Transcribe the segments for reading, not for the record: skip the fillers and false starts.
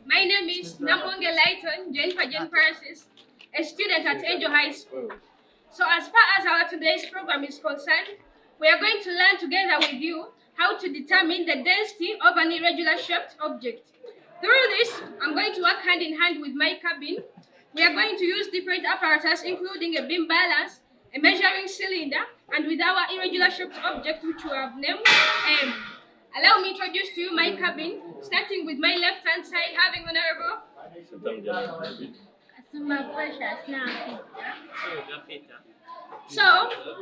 My name is Namonge Lighton Jennifer Jen Persis, a student at Angel High School. So, as far as our today's program is concerned, we are going to learn together with you how to determine the density of an irregular shaped object. Through this, I'm going to work hand in hand with my cabin. We are going to use different apparatus, including a beam balance, a measuring cylinder, and with our irregular shaped object, which we have named M. Allow me to introduce to you my cabin, starting with my left hand side, having Honorable Asuma Precious now. So,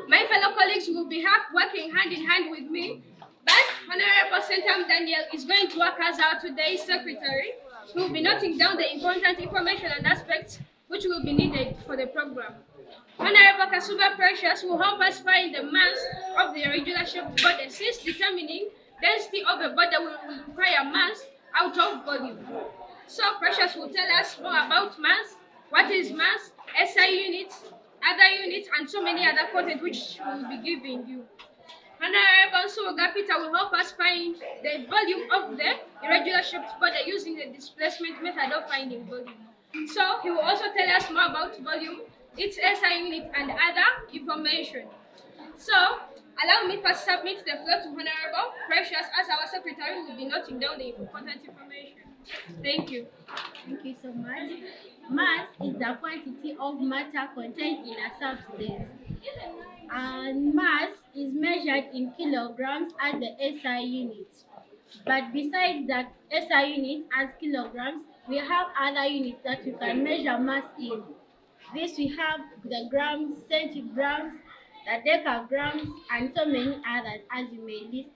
my fellow colleagues will be working hand in hand with me, but Honorable Sentam Daniel is going to work as our today's secretary, who will be noting down the important information and aspects which will be needed for the program. Honorable Kasuba Precious will help us find the mass of the irregular shaped body, since determining density of a body will require mass out of volume. So Precious will tell us more about mass, what is mass, SI units, other units, and so many other content which we will be giving you. Honorable Suga Peter will help us find the volume of the irregular shaped body using the displacement method of finding volume. So he will also tell us more about volume, its SI unit, and other information. So allow me to submit the floor to Honorable Precious, as our secretary will be noting down the important information. Thank you. Thank you so much. Mass is the quantity of matter contained in a substance. And mass is measured in kilograms as the SI unit. But besides the SI unit as kilograms, we have other units that we can measure mass in. This we have the grams, centigrams, the decagrams, and so many others as you may list.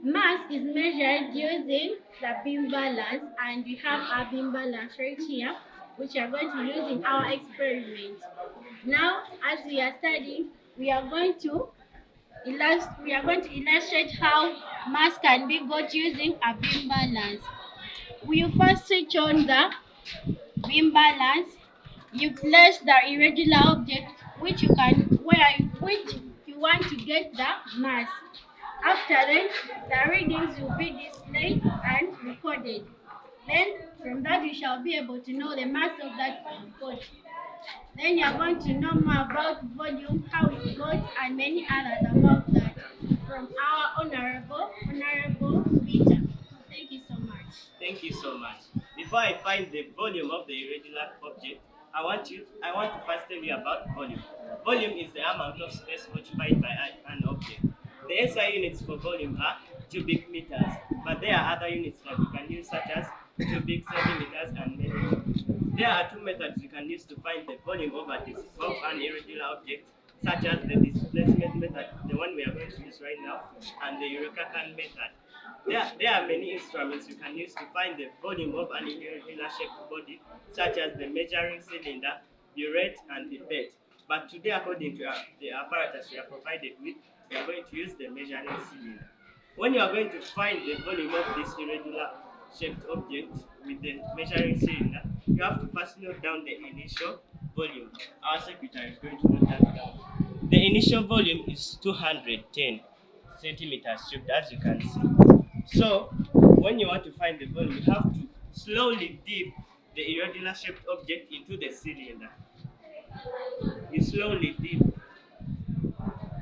Mass is measured using the beam balance, and we have our beam balance right here, which we are going to use in our experiment. Now, as we are studying, we are going to illustrate how mass can be got using a beam balance. We will first switch on the beam balance. You place the irregular object which you want to get the mass. After then, the readings will be displayed and recorded. Then, from that, you shall be able to know the mass of that body. Then you are going to know more about volume, how it's got, and many others about that from our Honorable Peter. Thank you so much. Thank you so much. Before I find the volume of the irregular object, I want to first tell you about volume. Volume is the amount of space occupied by an object. The SI units for volume are cubic meters, but there are other units that you can use, such as cubic centimeters and many more. There are two methods you can use to find the volume of an irregular object, such as the displacement method, the one we are going to use right now, and the Irregular method. There are many instruments you can use to find the volume of an irregular shaped body, such as the measuring cylinder, burette, and the bed. But today, according to the apparatus we are provided with, we are going to use the measuring cylinder. When you are going to find the volume of this irregular shaped object with the measuring cylinder, you have to first note down the initial volume. Our secretary is going to note that down. The initial volume is 210 centimeters cubed, as you can see. So, when you want to find the volume, you have to slowly dip the irregular shaped object into the cylinder. You slowly dip.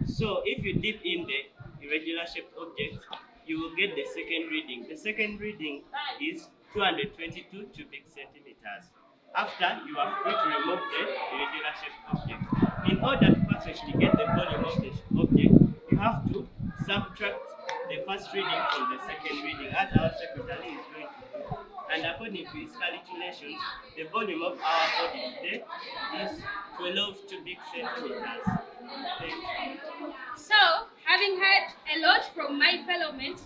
So, if you dip in the irregular shaped object, you will get the second reading. The second reading is 222 cubic centimeters. After, you are free to remove the irregular shaped object. In order to perfectly get the volume of the object, you have to subtract the first reading from the second reading, as our secretary is going to do. And according to his calculations, the volume of our body today is 12 cubic centimeters. Thank you. So, having heard a lot from my fellow mates,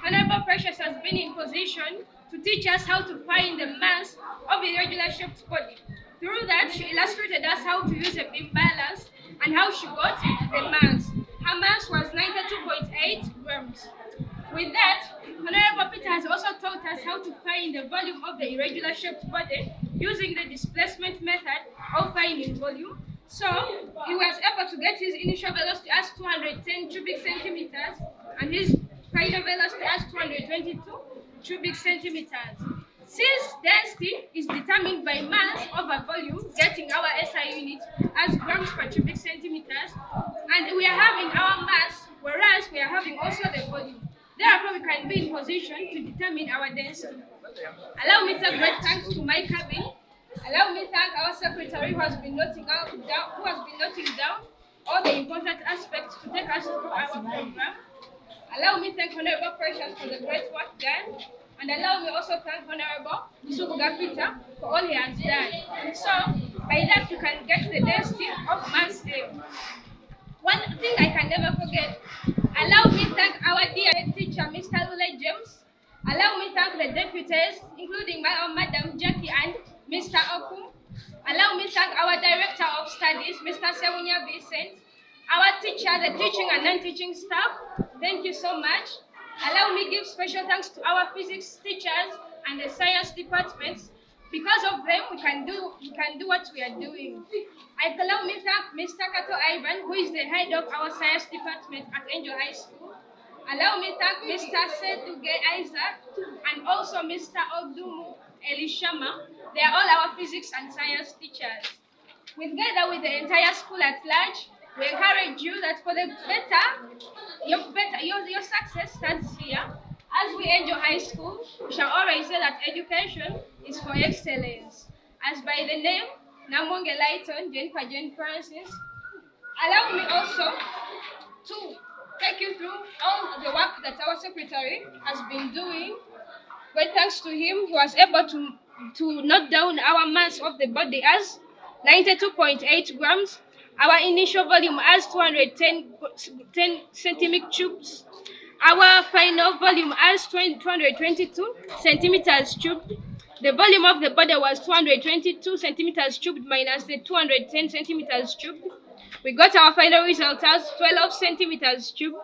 Honorable Precious has been in position to teach us how to find the mass of a irregular shaped body. Through that, she illustrated us how to use a beam balance and how she got the mass. Her mass was 92.8 grams. With that, Honorable Peter has also taught us how to find the volume of the irregular shaped body using the displacement method of finding volume. So he was able to get his initial velocity as 210 cubic centimeters and his final velocity as 222 cubic centimeters. Since density is determined by mass over volume, getting our SI unit as grams per cubic centimeters, and we are having our mass, whereas we are having also the volume. Therefore, we can be in position to determine our density. Allow me to say great thanks to my cabin. Allow me to thank our secretary who has been noting down all the important aspects to take us through our program. Allow me to thank Honorable Precious for the great work done. And allow me also thank Honorable Subuga Peter for all he has done. So, by that you can get the density of mass A. One thing I can never forget, allow me thank our dear teacher, Mr. Lule James. Allow me thank the deputies, including my own Madam Jackie and Mr. Oku. Allow me thank our director of studies, Mr. Sewunya Vincent. Our teacher, the teaching and non-teaching staff, thank you so much. Allow me give special thanks to our physics teachers and the science departments. Because of them, we can do what we are doing. I allow me thank Mr. Kato Ivan, who is the head of our science department at Angel High School. Allow me thank Mr. Seduge Isaac and also Mr. Odumu Elishama. They are all our physics and science teachers. Together with the entire school at large, we encourage you that for the your success starts here. As we enter high school, we shall always say that education is for excellence. As by the name, Namonge Lighton, Jane Francis, allow me also to take you through all the work that our secretary has been doing. Great thanks to him, he was able to note down our mass of the body as 92.8 grams, our initial volume as 210 centimeter cubes, our final volume as 222 centimeters cubed. The volume of the body was 222 centimeters cubed minus the 210 centimeters cubed. We got our final result as 12 centimeters cubed.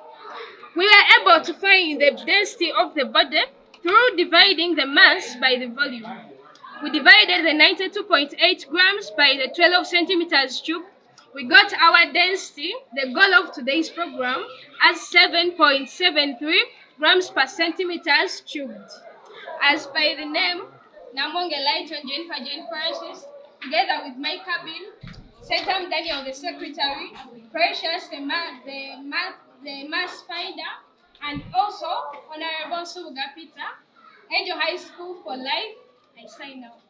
We were able to find the density of the body through dividing the mass by the volume. We divided the 92.8 grams by the 12 centimeters cubed. We got our density, the goal of today's program, as 7.73 grams per centimeters cubed. As by the name, Namonge Lighton Jane Francis, together with my cabin, Setam Daniel, the secretary, Precious, the mass finder, and also Honorable Subuga Peter, Angel High School for Life. I sign out.